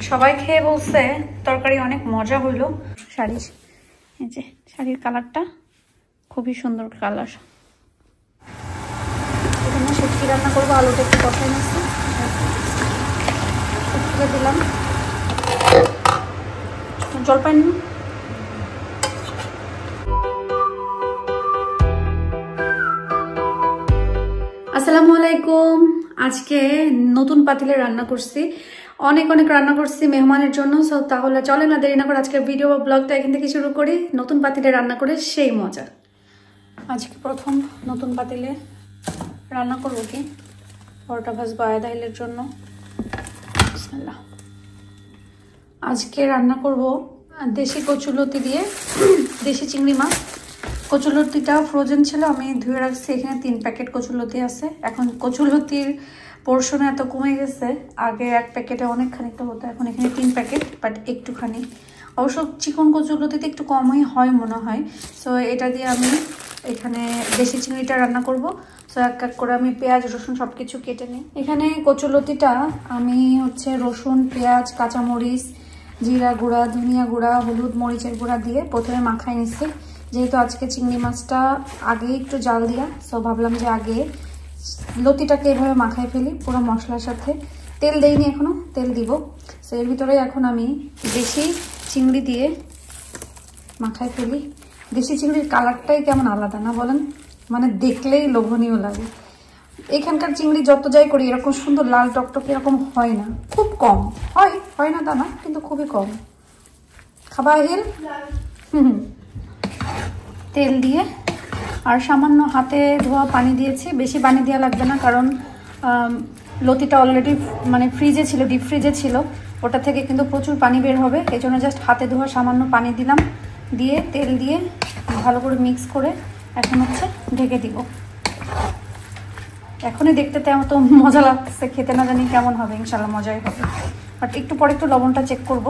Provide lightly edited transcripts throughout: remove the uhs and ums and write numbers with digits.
সবাই খেয়ে বলছে তরকারি অনেক মজা হইলো। শাড়ি, এই যে শাড়ির কালারটা খুবই সুন্দর কালার। এখানে শুটকি রান্না করবো, আলুটা একটু কষাই নিচ্ছি, শুটকিটা দিলাম। জলপাই নিন। আসসালামু আলাইকুম। আজকে নতুন পাতিলে রান্না করছি, অনেক রান্না করছি মেহমানের জন্য। তাহলে চলে না দেরি না করে আজকের ভিডিও বা ব্লগটা এখান থেকে শুরু করি। নতুন পাতিলে রান্না করে সেই মজা। আজকে প্রথম নতুন পাতিলে রান্না করবো কি পরোটা ভাজবো আয়দা হিলের জন্য। বিসমিল্লাহ। আজকে রান্না করব দেশি কচুলতি দিয়ে দেশি চিংড়ি মাছ। কচুলতিটা ফ্রোজেন ছিল, আমি ধুয়ে রাখছি। এখানে 3 প্যাকেট কচুলতি আছে। এখন কচুলতির পোর্শনে এত কমে গেছে, আগে 1 প্যাকেটে অনেক খানিকটা হতো, এখন এখানে 3 প্যাকেট, বাট একটুখানি। অবশ্য চিকন কচুলতিতে একটু কমই হয় মনে হয়। সো এটা দিয়ে আমি এখানে দেশি চিংড়িটা রান্না করব। সো এক এক করে আমি পেঁয়াজ রসুন সব কিছু কেটে নিই। এখানে কচুলতিটা আমি রসুন পেঁয়াজ কাঁচামরিচ জিরা গুঁড়া ধনিয়া গুঁড়া হলুদ মরিচের গুঁড়া দিয়ে প্রথমে মাখাই নিচ্ছি। যেহেতু আজকে চিংড়ি মাছটা আগে একটু জাল দিয়া, সো ভাবলাম যে আগে লতিটাকে এভাবে মাখাই ফেলি পুরো মশলার সাথে। তেল দেইনি এখনো, তেল দিব। সো এর ভিতরে এখন আমি দেশি চিংড়ি দিয়ে মাখাই ফেলি। দেশি চিংড়ির কালারটাই কেমন আলাদা না বলেন, মানে দেখলেই লোভনীয় লাগে। এখানকার চিংড়ি যত যাই করি এরকম সুন্দর লাল টকটকে এরকম হয় না, খুব কম হয় না তা না, কিন্তু খুবই কম। খাবার হিল তেল দিয়ে আর সামান্য হাতে ধোয়া পানি দিয়েছি, বেশি পানি দেওয়া লাগবে না, কারণ লতিটা অলরেডি মানে ফ্রিজে ছিল, ডিপ ফ্রিজে ছিল, ওটা থেকে কিন্তু প্রচুর পানি বের হবে। এই জন্য জাস্ট হাতে ধোয়া সামান্য পানি দিলাম, দিয়ে তেল দিয়ে ভালো করে মিক্স করে এখন ঢেকে দিব। এখনই দেখতে তেমন তো মজা লাগছে, খেতে না জানি কেমন হবে, ইনশাল্লাহ মজাই হবে। বাট একটু পরে একটু লবণটা চেক করব।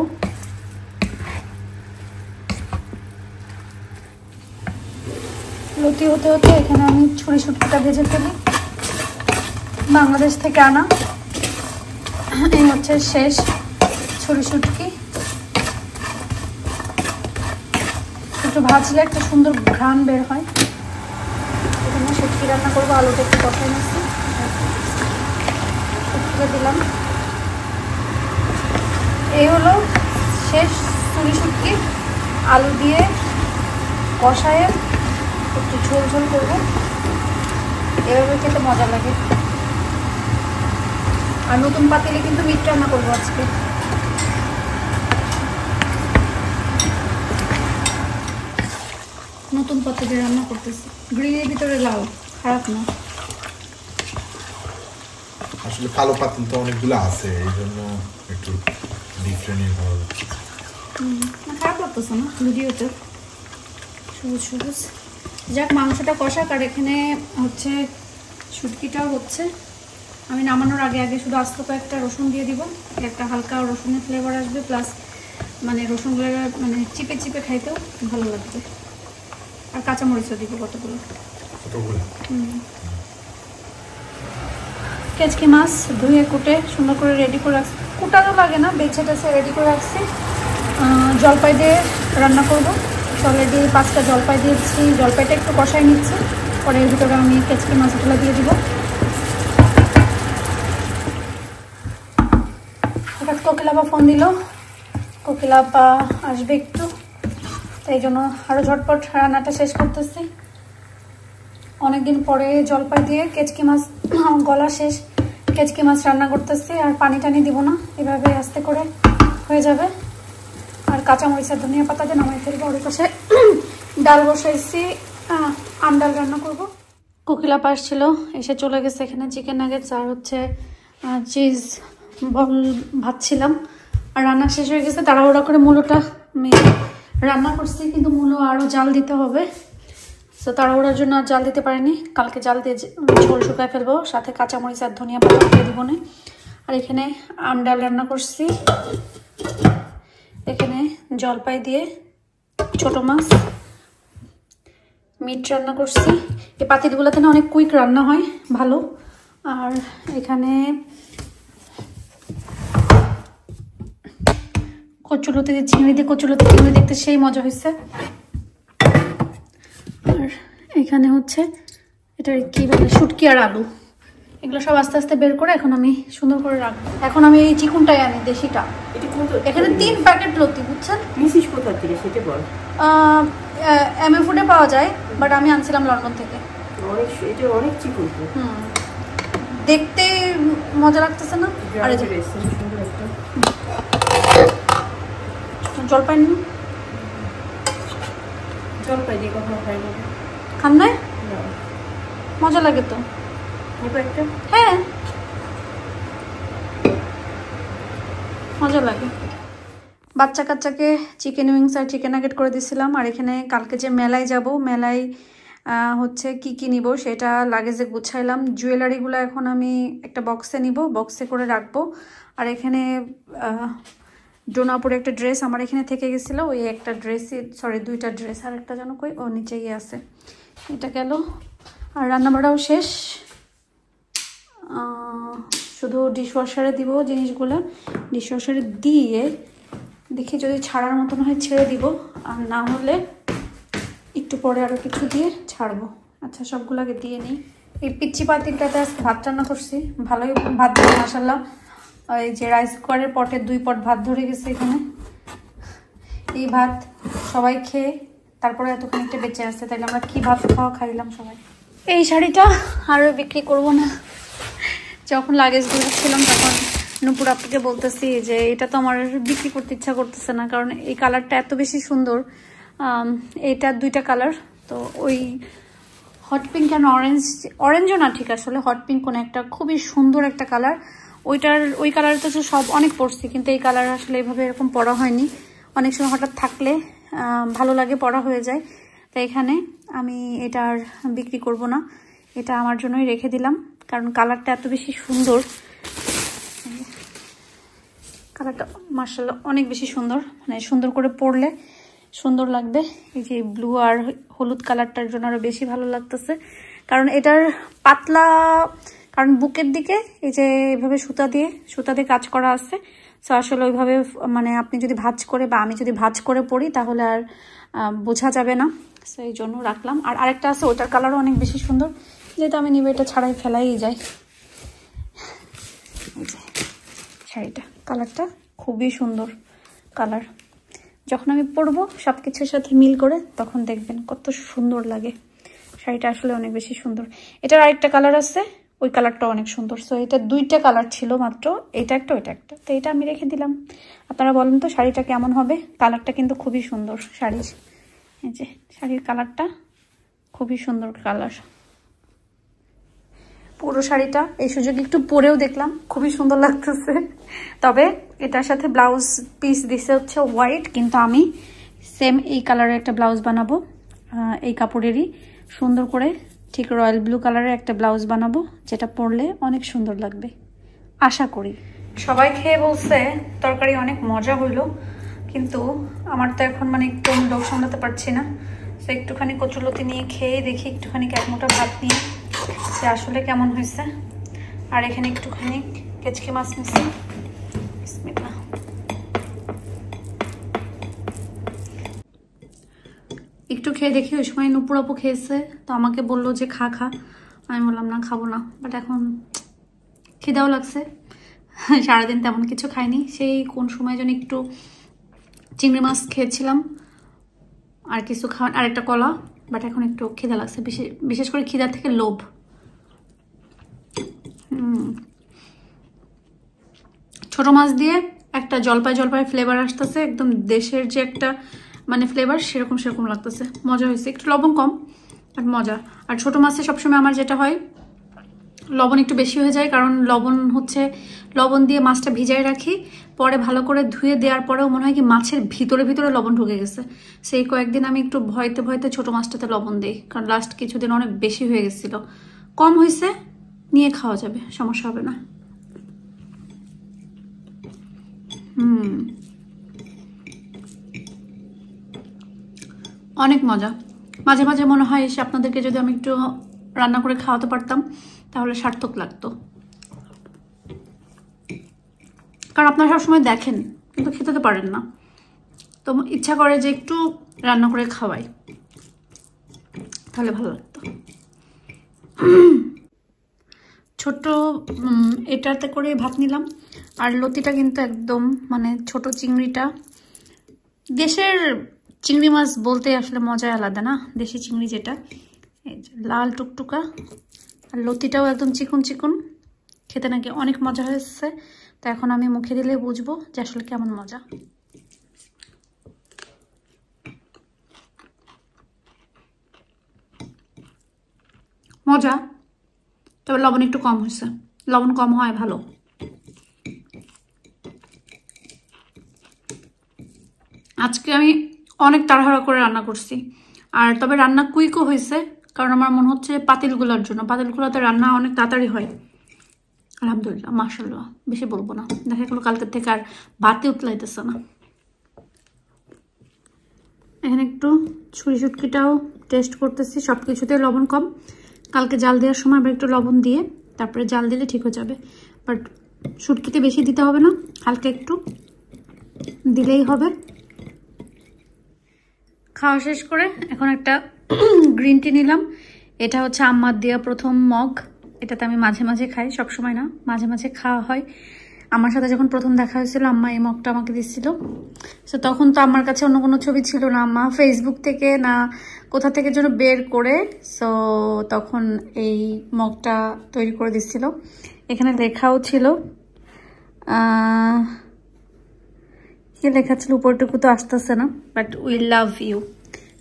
লতি হতে হতে এখানে আমি ছুরি শুটকিটা ভেজে ফেলি, বাংলাদেশ থেকে আনা। এই শেষ ছুরি শুটকি। একটু ভাজলে একটা সুন্দর ঘ্রাণ বের হয়। এখানে শুটকি রান্না করবো, আলুটা একটু কষাই নিচ্ছি, শুটকিটা দিলাম। এই হলো শেষ ছুরি শুটকি, আলু দিয়ে কষায় একটু ঝোল ঝোল করবো, এভাবে খেতে মজা লাগে। আর নতুন পাতিলে কিন্তু মিট রান্না করবো আজকে। নতুন পাতিলে রান্না করতেছি, গ্রিলের ভিতরে লাউ, খারাপ না। আসলে কালো পাতিল তো অনেকগুলো আছে, এই জন্য একটু ডিফারেন্ট হবে। খারাপ লাগতেছে না ভিডিওতে, সবুজ সবুজ। যাক, মাংসটা কষাক। আর এখানে শুটকিটাও আমি নামানোর আগে শুধু আস্ত কয়েকটা রসুন দিয়ে দিব, একটা হালকা রসুনের ফ্লেভার আসবে, প্লাস মানে রসুনগুলো মানে চিপে চিপে খাইতেও ভালো লাগবে। আর কাঁচামরিচও দিব কতগুলো। কেচকি মাছ ধুয়ে কুটে সুন্দর করে রেডি করে রাখছি, কুটানো লাগে না, বেছে টেছে রেডি করে রাখছি। জলপাই দিয়ে রান্না করবো। অলরেডি 5টা জলপাই দিয়েছি, জলপাইটা একটু কষাই নিচ্ছি, পরে এর ভিতরে আমি কেচকি মাছগুলো দিয়ে দিব। হঠাৎ কোকিলাপা ফোন দিল, কোকিলাপা আসবে একটু, তাই জন্য আরও ঝটপট রান্নাটা শেষ করতেছি। অনেকদিন পরে জলপাই দিয়ে কেচকি মাছ গলা শেষ, কেচকি মাছ রান্না করতেছি। আর পানি টানি দিব না, এভাবে আস্তে করে হয়ে যাবে। আর কাঁচামরিচ আর ধনিয়া পাতা দিয়ে নামাই ফেলবো। ওর পাশে ডাল বসাইছি, আম ডাল রান্না করবো। কোকিলাপা আসছিল, এসে চলে গেছে। এখানে চিকেন নাগেটস আর চিজ বল ভাজছিলাম, আর রান্না শেষ হয়ে গেছে। তাড়াহুড়া করে মূলোটা আমি রান্না করছি, কিন্তু মূলো আরও জাল দিতে হবে। তো তাড়াহুড়ার জন্য আর জাল দিতে পারিনি, কালকে জাল দিয়ে ঝোল শুকায় ফেলবো, সাথে কাঁচামরিচ আর ধনিয়া পাতা দিয়ে দিব না। আর এখানে আম ডাল রান্না করছি, এখানে জলপাই দিয়ে ছোট মাছ মিট রান্না করছি। এই পাতিলগুলোতে না অনেক কুইক রান্না হয়, ভালো। আর এখানে কচুলতি দিয়ে চিংড়ি দিয়ে কচুলতি চিংড়ি দেখতে সেই মজা হয়েছে। আর এখানে হচ্ছে এটা কি বলে শুটকি আর আলু, এগুলো সব আস্তে আস্তে বের করে এখন আমি সুন্দর করে রাখবো। এখন আমি এই চিকুনটাই আনি দেশিটা। এখানে 3 প্যাকেট লতি, বুঝছেন? মিসিস কোথা থেকে সেটা বল। এমএ ফুডে পাওয়া যায়, বাট আমি আনছিলাম লন্ডন থেকে। এটা অনেক চিকুন। দেখতে মজা লাগতেছে না? আর জলপাই নিন, জলপাই দিয়ে কখনো খাই না। খান নাই? মজা লাগে তো। হ্যাঁ মজা লাগে। বাচ্চা কাচ্চাকে চিকেন উইংস আর চিকেন নাগেট করে দিয়েছিলাম। আর এখানে কালকে যে মেলায় যাব, মেলায় হচ্ছে কি কি নিব সেটা লাগেজে গুছাইলাম। জুয়েলারিগুলো এখন আমি একটা বক্সে নিব, বক্সে করে রাখবো। আর এখানে ডোনাপুরে একটা ড্রেস আমার এখানে থেকে গেছিলো, ওই একটা ড্রেসই, সরি 2টা ড্রেস, আর একটা যেন কই ও নিচে গিয়ে আছে, এটা গেল। আর রান্নাবাড়াও শেষ, শুধু ডিশওয়াশারে দিব জিনিসগুলো। ডিশওয়াশারে দিয়ে দেখি যদি ছাড়ার মতন হয় ছেড়ে দিব, আর না হলে একটু পরে আরও কিছু দিয়ে ছাড়বো। আচ্ছা সবগুলোকে দিয়ে নিই। এই পিচ্ছি পাতিলটাতে ভাত রান্না করছি, ভালোই ভাত দিয়ে মাশাআল্লাহ। এই যে রাইস কুকারের পটে 2 পট ভাত ধরে গেছে এখানে। এই ভাত সবাই খেয়ে তারপরে এত খানিকটা বেঁচে আসছে, তাইলে আমরা কি ভাত খাইলাম সবাই। এই শাড়িটা আর বিক্রি করব না। যখন লাগেজ ছিলাম তখন নূপুর আপুকে বলতেছি যে এটা তো আমার বিক্রি করতে ইচ্ছা করতেছে না, কারণ এই কালারটা এত বেশি সুন্দর। এটা 2টা কালার, তো ওই হট পিঙ্ক অ্যান্ড অরেঞ্জও না, ঠিক আসলে হট পিঙ্ক কোন একটা, খুবই সুন্দর একটা কালার। ওই কালার তো সব অনেক পরছি, কিন্তু এই কালার আসলে এইভাবে এরকম পরা হয়নি। অনেক সময় হঠাৎ থাকলে ভালো লাগে, পরা হয়ে যায়। তো এখানে আমি এটা আর বিক্রি করব না, এটা আমার জন্যই রেখে দিলাম, কারণ কালারটা এত বেশি সুন্দর। কালারটা মাশাআল্লাহ অনেক বেশি সুন্দর, মানে সুন্দর করে পরলে সুন্দর লাগবে। এই যে ব্লু আর হলুদ কালারটার জন্য আরো বেশি ভালো লাগতেছে, কারণ এটার পাতলা, কারণ বুকের দিকে এই যে এইভাবে সুতা দিয়ে কাজ করা আছে। সো আসলে ওইভাবে মানে আপনি যদি ভাঁজ করে বা আমি যদি ভাঁজ করে পরি তাহলে আর বোঝা যাবে না, সো এই জন্য রাখলাম। আর আরেকটা আছে, ওটার কালারও অনেক বেশি সুন্দর, যেহেতু আমি নিবে এটা ছাড়াই ফেলাই যায়। এই যে শাড়িটা, কালারটা খুবই সুন্দর কালার। যখন আমি পরবো সবকিছুর সাথে মিল করে তখন দেখবেন কত সুন্দর লাগে। শাড়িটা আসলে অনেক বেশি সুন্দর। এটার আরেকটা কালার আছে, ওই কালারটা অনেক সুন্দর। সো এটা 2টা কালার ছিল মাত্র, এটা একটা ওইটা একটা, তো এটা আমি রেখে দিলাম। আপনারা বলেন তো শাড়িটা কেমন হবে? কালারটা কিন্তু খুবই সুন্দর শাড়ির। এই যে শাড়ির কালারটা খুবই সুন্দর কালার। পুরো শাড়িটা এই সুযোগে একটু পরেও দেখলাম, খুবই সুন্দর লাগতেছে। তবে এটার সাথে ব্লাউজ পিস দিছে হচ্ছে হোয়াইট, কিন্তু আমি সেম এই কালারের একটা ব্লাউজ বানাবো, এই কাপড়েরই সুন্দর করে ঠিক রয়্যাল ব্লু কালারের একটা ব্লাউজ বানাবো, যেটা পরলে অনেক সুন্দর লাগবে আশা করি। সবাই খেয়ে বলছে তরকারি অনেক মজা হইলো, কিন্তু আমার তো এখন মানে একটু লোভ সামলাতে পারছি না। সো একটুখানি কচুলতি নিয়ে খেয়ে দেখি, একটুখানি এক মুঠো ভাত নিয়ে সে আসলে কেমন হয়েছে। আর এখানে একটুখানি কেচকি মাছ নিছি, বিসমিল্লাহ। একটু খেয়ে দেখি। ওই সময় নূপুর আপু খেয়েছে, তো আমাকে বললো যে খা, আমি বললাম না খাবো না, বাট এখন খিদাও লাগছে। সারাদিন তেমন কিছু খাইনি, সেই কোন সময় যেন একটু চিংড়ি মাছ খেয়েছিলাম আর কিছু খাওয়া, আর একটা কলা, বাট এখন একটু খিদা লাগছে, বিশেষ করে খিদা থেকে লোভ। ছোট মাছ দিয়ে একটা জলপাই ফ্লেভার আসতেছে, একদম দেশের যে একটা মানে ফ্লেভার সেরকম লাগতেছে, মজা হয়েছে। একটু লবণ কম আর মজা। আর ছোট মাছে সবসময় আমার যেটা হয় লবণ একটু বেশি হয়ে যায়, কারণ লবণ দিয়ে মাছটা ভিজাই রাখি, পরে ভালো করে ধুয়ে দেওয়ার পরেও মনে হয় কি মাছের ভিতরে লবণ ঢুকে গেছে। সেই কয়েকদিন আমি একটু ভয়তে ছোট মাছটাতে লবণ দিই, কারণ লাস্ট কিছুদিন অনেক বেশি হয়ে গেছিল। কম হয়েছে, নিয়ে খাওয়া যাবে, সমস্যা হবে না। অনেক মজা। মাঝে মাঝে মনে হয় এসে আপনাদেরকে যদি আমি একটু রান্না করে খাওয়াতে পারতাম তাহলে সার্থক লাগতো, কারণ আপনারা সবসময় দেখেন কিন্তু খেতে তো পারেন না। তো ইচ্ছা করে যে একটু রান্না করে খাওয়াই, তাহলে ভালো লাগতো। ছোট এটাতে করে ভাত নিলাম। আর লতিটা কিন্তু একদম মানে ছোট চিংড়িটা, দেশের চিংড়ি মাছ বলতে আসলে মজাই আলাদা না, দেশি চিংড়ি যেটা, এই যে লাল টুকটুকা। আর লতিটাও একদম চিকন চিকন, খেতে নাকি অনেক মজা হয়েছে। তো এখন আমি মুখে দিলে বুঝবো যে আসলে কেমন মজা। মজা, তবে লবণ একটু কম হয়েছে, লবণ কম হয় ভালো। আজকে আমি অনেক তাড়াহুড়া করে রান্না করছি, আর তবে রান্না কুইকও হয়েছে, কারণ আমার মনে হচ্ছে পাতিলগুলোর জন্য। পাতিলগুলোতে রান্না অনেক তাড়াতাড়ি হয়। আলহামদুলিল্লাহ, মাশাআল্লাহ, বেশি বলবো না। দেখা গেলো কালকের থেকে আর ভাতে উতলাইতেছে না। এখানে একটু ছুরি শুটকিটাও টেস্ট করতেছি, সব কিছুতে লবণ কম। কালকে জাল দেওয়ার সময় আবার একটু লবণ দিয়ে তারপরে জাল দিলে ঠিক হয়ে যাবে। বাট শুটকিতে বেশি দিতে হবে না, হালকা একটু দিলেই হবে। খাওয়া শেষ করে এখন একটা গ্রিন টি নিলাম। এটা হচ্ছে আম্মার দেওয়া প্রথম মগ। এটাতে আমি মাঝে মাঝে খাই, সবসময় না, মাঝে মাঝে খাওয়া হয়। আমার সাথে যখন প্রথম দেখা হয়েছিল আম্মা এই মগটা আমাকে দিচ্ছিল। সো তখন তো আমার কাছে অন্য কোনো ছবি ছিল না, আম্মা ফেসবুক থেকে না কোথা থেকে যেন বের করে সো তখন এই মগটা তৈরি করে দিচ্ছিল। এখানে লেখাও ছিল, কি লেখা ছিল উপরটুকু তো আসতেছে না, but we love you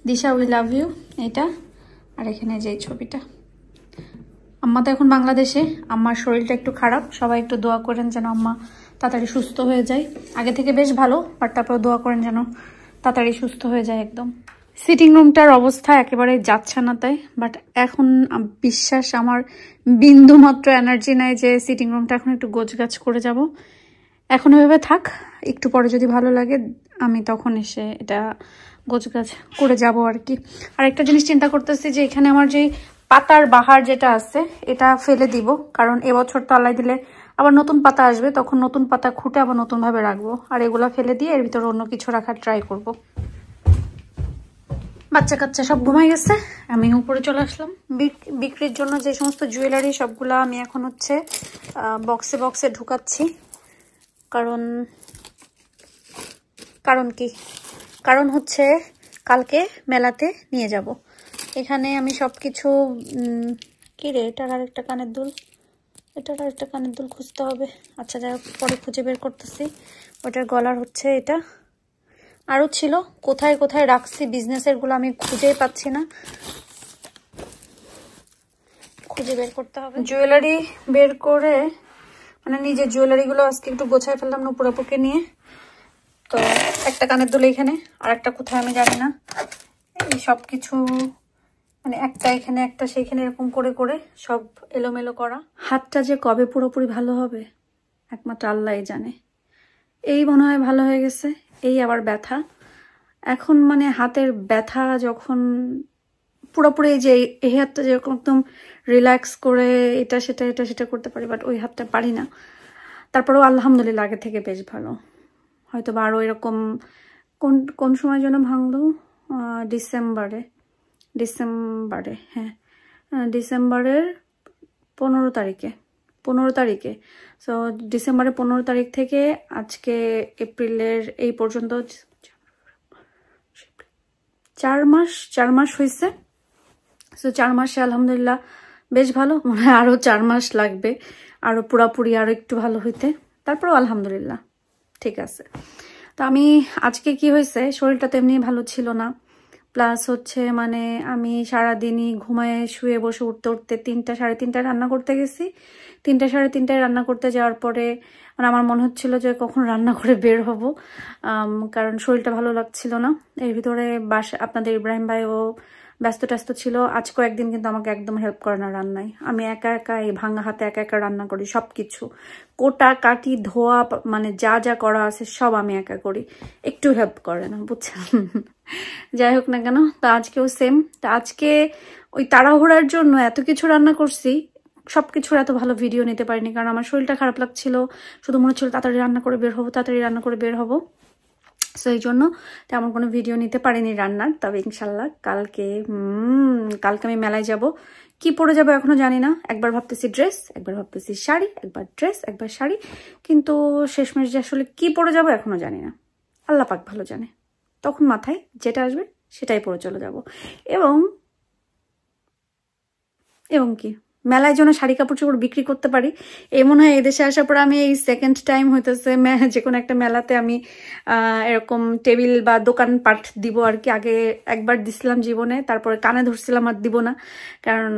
Disha, we love you এটা। আর এখানে যে ছবিটা, আম্মা তো এখন বাংলাদেশে, আম্মার শরীরটা একটু খারাপ, সবাই একটু দোয়া করেন যেন আম্মা তাড়াতাড়ি সুস্থ হয়ে যায়। আগে থেকে বেশ ভালো, বাট তারপর দোয়া করেন যেন তাড়াতাড়ি সুস্থ হয়ে যায় একদম। সিটিং রুমটার অবস্থা একেবারে যাচ্ছে না তাই, বাট এখন বিশ্বাস আমার বিন্দু মাত্র এনার্জি নাই যে সিটিং রুমটা এখন একটু গোছগাছ করে যাব। এখন ওইভাবে থাক, একটু পরে যদি ভালো লাগে আমি তখন এসে এটা গোছগাছ করে যাব আর কি। আর একটা জিনিস চিন্তা করতেছি যে এখানে আমার যে পাতার বাহার যেটা আছে এটা ফেলে দিব, কারণ এবছর তো আল্লাহ দিলে আবার নতুন পাতা আসবে, তখন নতুন পাতা খুঁটে আবার নতুন ভাবে রাখবো। আর এগুলা ফেলে দিয়ে এর ভিতরে অন্য কিছু রাখার ট্রাই করব। বাচ্চা কাচ্চা সব ঘুমাই গেছে, আমি উপরে চলে আসলাম। বিক্রির জন্য যে সমস্ত জুয়েলারি সবগুলা আমি এখন হচ্ছে বক্সে বক্সে ঢুকাচ্ছি। কারণ কি, কারণ হচ্ছে কালকে মেলাতে নিয়ে যাব। এখানে আমি সবকিছু কি রে, এটার আরেকটা কানের দুল, এটার আরেকটা কানের দুল খুঁজতে হবে। আচ্ছা যাই হোক, পরে খুঁজে বের করতেছি। ওটার গলার হচ্ছে এটা, আরও ছিল, কোথায় কোথায় রাখছি বিজনেসের গুলো আমি খুঁজেই পাচ্ছি না, খুঁজে বের করতে হবে। জুয়েলারি বের করে মানে নিজের জুয়েলারিগুলো আজকে একটু গোছায় ফেললাম নুপুরাপুকে নিয়ে। তো একটা কানের দুল এখানে, আর একটা কোথায় আমি জানি না। এই সব কিছু মানে একটা এখানে একটা সেইখানে এরকম করে করে সব এলোমেলো করা। হাতটা যে কবে পুরোপুরি ভালো হবে একমাত্র আল্লাহই জানে। এই মনে হয় ভালো হয়ে গেছে, এই আবার ব্যথা এখন, মানে হাতের ব্যথা যখন পুরোপুরি, যে এই হাতটা যেরকম একদম রিল্যাক্স করে এটা সেটা করতে পারি, বাট ওই হাতটা পারি না। তারপরেও আলহামদুলিল্লাহ আগে থেকে বেশ ভালো। হয়তো বা আরও এরকম কোন সময় যেন ভাঙলো, ডিসেম্বরে, হ্যাঁ ডিসেম্বরের 15 তারিখে। সো ডিসেম্বরের 15 তারিখ থেকে আজকে এপ্রিলের এই পর্যন্ত 4 মাস হয়েছে। সো 4 মাসে আলহামদুলিল্লাহ বেশ ভালো। মনে হয় আরও 4 মাস লাগবে আরও পুরাপুরি আরও একটু ভালো হইতে, তারপরেও আলহামদুলিল্লাহ ঠিক আছে। তো আমি আজকে কি হয়েছে, শরীরটা তো এমনি ভালো ছিল না, প্লাস হচ্ছে মানে আমি সারাদিনই ঘুমায় শুয়ে বসে উঠতে 3টা সাড়ে 3টায় রান্না করতে গেছি। 3টা সাড়ে 3টায় রান্না করতে যাওয়ার পরে মানে আমার মনে হচ্ছিল যে কখন রান্না করে বের হব, কারণ শরীরটা ভালো লাগছিল না। এর ভিতরে আপনাদের ইব্রাহিম ভাইও ব্যস্ত ছিল। আজ কয়েকদিন কিন্তু আমাকে একদম হেল্প করে না রান্নায়। আমি একা এই ভাঙা হাতে একা রান্না করি, সবকিছু কোটা কাটি ধোয়া মানে যা করা আছে সব আমি একা করি, একটু হেল্প করে না, বুঝছেন। যাই হোক না কেন, তো আজকেও সেম। তো আজকে ওই তাড়াহুড়ার জন্য এত কিছু রান্না করছি, সবকিছুর এত ভালো ভিডিও নিতে পারিনি, কারণ আমার শরীরটা খারাপ লাগছিল। শুধু মনে হচ্ছিল তাড়াতাড়ি রান্না করে বের হবো। সো এই জন্য তেমন কোনো ভিডিও নিতে পারিনি রান্নার। তবে ইনশাল্লাহ কালকে আমি মেলায় যাব। কি পরে যাবো এখনো জানি না। একবার ভাবতেছি ড্রেস, একবার ভাবতেছি শাড়ি, একবার ড্রেস, একবার শাড়ি, কিন্তু শেষমেশ যে আসলে কি পরে যাবো এখনো জানি না। আল্লাহ পাক ভালো জানে। তখন মাথায় যেটা আসবে সেটাই পরে চলে যাব। এবং কি মেলায় জন্য শাড়ি কাপড় চোপড় বিক্রি করতে পারি, এই মনে হয় এদেশে আসার পর আমি এই সেকেন্ড টাইম হইতেছে যে কোনো একটা মেলাতে আমি এরকম টেবিল বা দোকান পাট দিব আর কি। আগে একবার দিছিলাম জীবনে, তারপরে কানে ধরছিলাম আর দিব না, কারণ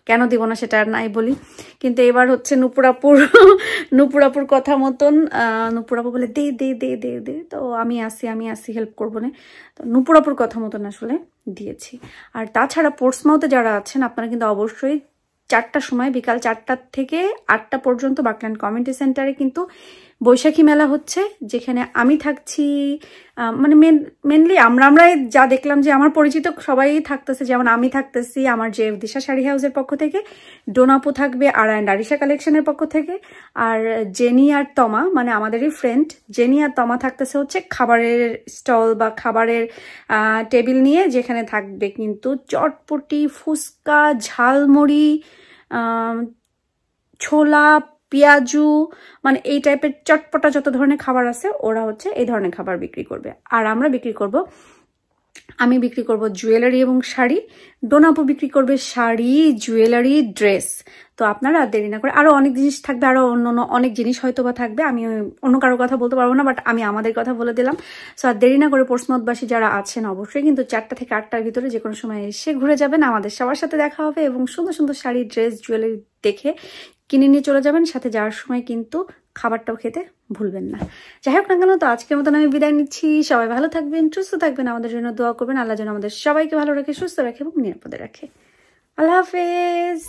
কেন দিব না সেটা আর নাই বলি। কিন্তু এবার হচ্ছে নুপুরাপুর কথা মতন নুপুরাপু বলে দে দে দে দে দে, তো আমি আসি হেল্প করবো না, তো নুপুরাপুর কথা মতন আসলে দিয়েছি। আর তাছাড়া পোর্টসমাউথে যারা আছেন আপনারা কিন্তু অবশ্যই 4টার সময়, বিকাল 4টা থেকে 8টা পর্যন্ত বাকল্যান্ড কমিউনিটি সেন্টারে কিন্তু বৈশাখী মেলা হচ্ছে, যেখানে আমি থাকছি। মানে মেনলি আমরাই যা দেখলাম যে আমার পরিচিত সবাই থাকতেছে, যেমন আমি থাকতেছি আমার যে দিশা শাড়ি হাউসের পক্ষ থেকে, ডোনাপু থাকবে আর অ্যান্ড আরিশা কালেকশনের পক্ষ থেকে, আর জেনি আর তমা মানে আমাদেরই ফ্রেন্ড জেনি আর তমা থাকতেছে হচ্ছে খাবারের স্টল বা খাবারের টেবিল নিয়ে, যেখানে থাকবে কিন্তু চটপটি, ফুচকা, ঝালমুড়ি, ছোলা, পেঁয়াজু, মানে এই টাইপের চটপটা যত ধরনের খাবার আছে ওরা হচ্ছে এই ধরনের খাবার বিক্রি করবে। আর আমরা আমি বিক্রি করব জুয়েলারি এবং শাড়ি, ডোনাপু বিক্রি করবে শাড়ি, জুয়েলারি, ড্রেস। তো আপনারা দেরি না করে, আরো অনেক জিনিস থাকবে, আরো অন্য অনেক জিনিস হয়তো বা থাকবে, আমি অন্য কারোর কথা বলতে পারবো না, বাট আমি আমাদের কথা বলে দিলাম। সো আর দেরি না করে পোর্টসমাউথবাসী যারা আছেন অবশ্যই কিন্তু 4টা থেকে 8টার ভিতরে যে কোনো সময় এসে ঘুরে যাবেন, আমাদের সবার সাথে দেখা হবে এবং সুন্দর সুন্দর শাড়ি, ড্রেস, জুয়েলারি দেখে কিনে নিয়ে চলে যাবেন। সাথে যাওয়ার সময় কিন্তু খাবারটাও খেতে ভুলবেন না। যাই হোক না কেন, তো আজকের মতন আমি বিদায় নিচ্ছি। সবাই ভালো থাকবেন, সুস্থ থাকবেন, আমাদের জন্য দোয়া করবেন। আল্লাহ যেন আমাদের সবাইকে ভালো রাখে, সুস্থ রাখে এবং নিরাপদে রাখে। আল্লাহ হাফেজ।